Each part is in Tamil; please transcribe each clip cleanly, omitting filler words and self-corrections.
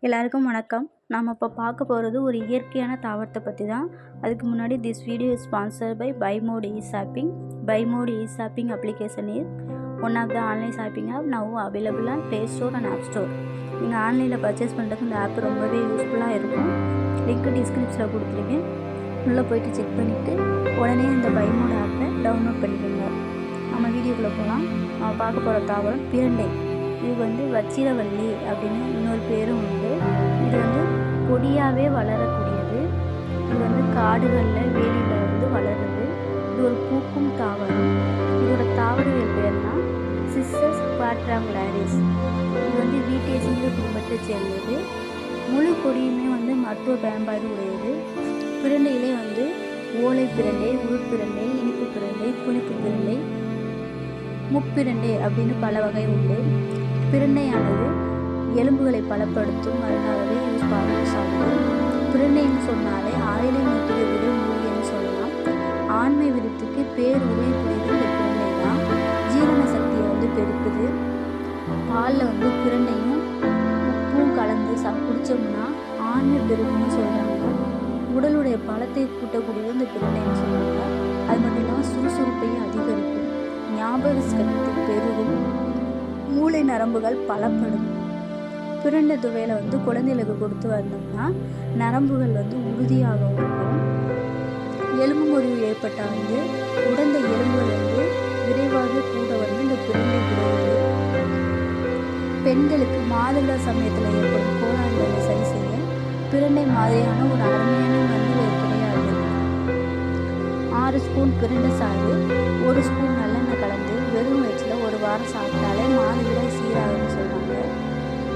எல்லாருக்கும் வணக்கம். நாம் இப்போ பார்க்க போகிறது ஒரு இயற்கையான தாவரத்தை பற்றி தான். அதுக்கு முன்னாடி this video is sponsored by Bymod e shopping. Bymod e shopping application is one of the online shopping app now available on play store and app store. நீங்கள் ஆன்லைனில் பர்ச்சேஸ் பண்ணுறதுக்கு இந்த ஆப் ரொம்பவே யூஸ்ஃபுல்லாக இருக்கும். லிங்க் டிஸ்கிரிப்ஷனில் கொடுத்துருக்கேன். உள்ளே போய்ட்டு செக் பண்ணிவிட்டு உடனே இந்த பைமோட் ஆப்பை டவுன்லோட் பண்ணிக்கோங்க. நம்ம வீடியோக்குள்ளே போகலாம். நம்ம பார்க்க போகிற தாவரம் பிரண்டை. இது வந்து வச்சிரவள்ளி அப்படின்னு இன்னொரு பேரும் உண்டு. இது வந்து கொடியாகவே வளரக்கூடியது. இது வந்து காடுகளில் வேலியில் வந்து வளருது. இது ஒரு பூக்கும் தாவரம். இதோட தாவரவியல் பேர்னா சிஸ்ஸஸ் குவாட்ராங்குலாரிஸ். இது வந்து வீட்டேசிங்க குடும்பத்தை சேர்ந்தது. முழு கொடியுமே வந்து மருத்துவ பயன்பாடு உடையது. பிரண்டையிலே வந்து ஓலை பிரண்டை, உள்பிரண்டை, இனிப்பு பிரண்டை, புளிப்பு பிரண்டை, முப்பிரண்டை அப்படின்னு பல வகை உண்டு. பிரண்டையானது எலும்புகளை பலப்படுத்தும் மருந்தாகவே யூஸ் சாப்பிடுது. பிரண்டைன்னு சொன்னாலே ஆயிலை நீக்கிய விடும் மூலிகைன்னு சொல்லலாம். ஆண்மை விருத்துக்கு பேர் உதவி புரியுது இந்த பிரண்டை தான். ஜீரண சக்தியை வந்து பெருக்குது. பாலில் வந்து பிரண்டையும் உப்பும் கலந்து குடித்தோம்னா ஆண்மை பெருகுன்னு சொல்கிறாங்க. உடலுடைய பலத்தை கூட்டக்கூடியது இந்த பிரண்டைன்னு சொல்கிறாங்க. அது மட்டும் இல்லாமல் சுறுசுறுப்பையும் அதிகரிக்கும், ஞாபக சக்தி பெருகும், மூளை நரம்புகள் பலப்படும். பிரண்டை துவையில் வந்து குழந்தைகளுக்கு கொடுத்து வந்தோம்னா நரம்புகள் வந்து உறுதியாகவும் இருக்கும். எலும்பு முறிவு ஏற்பட்டால் வந்து உடந்த எலும்புகள் வந்து விரைவாக கூட வந்து இந்த பிரண்டை உதவுது. பெண்களுக்கு மாதவிடா சமயத்தில் ஏற்படும் கோளாறுகளை சரி செய்ய பிரண்டை மாதிரியான ஒரு அருமையான மருந்து கிடையாது. 6 ஸ்பூன் பிரண்டை சாறு 1 ஸ்பூன் நல்லெண்ணெய் கலந்து வெறும் வயிற்றில் ஒரு வாரம் சாப்பிட்டாலே மாதவிடாய் சீராகுன்னு சொல்கிறாங்க.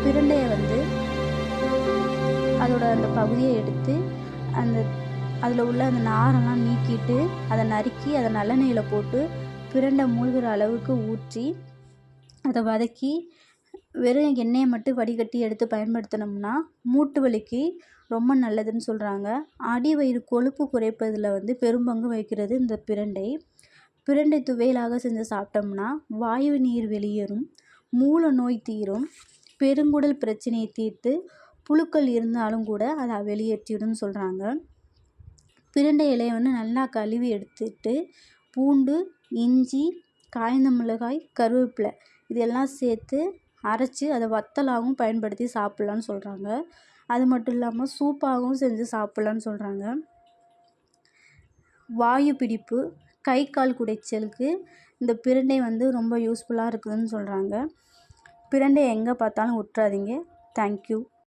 பிரண்டையை வந்து அதோட அந்த பகுதியை எடுத்து அதில் உள்ள அந்த நாரெல்லாம் நீக்கிட்டு அதை நறுக்கி அதை நல்லெண்ணெயில் போட்டு பிரண்டை மூழ்கிற அளவுக்கு ஊற்றி அதை வதக்கி வெறும் எண்ணெயை மட்டும் வடிகட்டி எடுத்து பயன்படுத்தினோம்னா மூட்டு வலிக்கு ரொம்ப நல்லதுன்னு சொல்கிறாங்க. அடிவயிறு கொழுப்பு குறைப்பதில் வந்து பெரும்பங்கு வகிக்கிறது இந்த பிரண்டை. பிரண்டை துவையலாக செஞ்சு சாப்பிட்டோம்னா வாயு நீர் வெளியேறும், மூல நோய் தீரும், பெருங்குடல் பிரச்சனையை தீர்த்து புழுக்கள் இருந்தாலும் கூட அதை வெளியேற்றிடும்னு சொல்கிறாங்க. பிரண்டை இலையை வந்து நல்லா கழுவி எடுத்துட்டு பூண்டு, இஞ்சி, காய்ந்த மிளகாய், கருவேப்பிலை இதெல்லாம் சேர்த்து அரைச்சி அதை வத்தலாகவும் பயன்படுத்தி சாப்பிட்லான்னு சொல்கிறாங்க. அது மட்டும் இல்லாமல் சூப்பாகவும் செஞ்சு சாப்பிட்லான்னு சொல்கிறாங்க. வாயு பிடிப்பு, கை கால் குடைச்சலுக்கு இந்த பிரண்டை வந்து ரொம்ப யூஸ்ஃபுல்லாக இருக்குதுன்னு சொல்கிறாங்க. பிரண்டை எங்கே பார்த்தாலும் விட்டுறாதீங்க. தேங்க்யூ.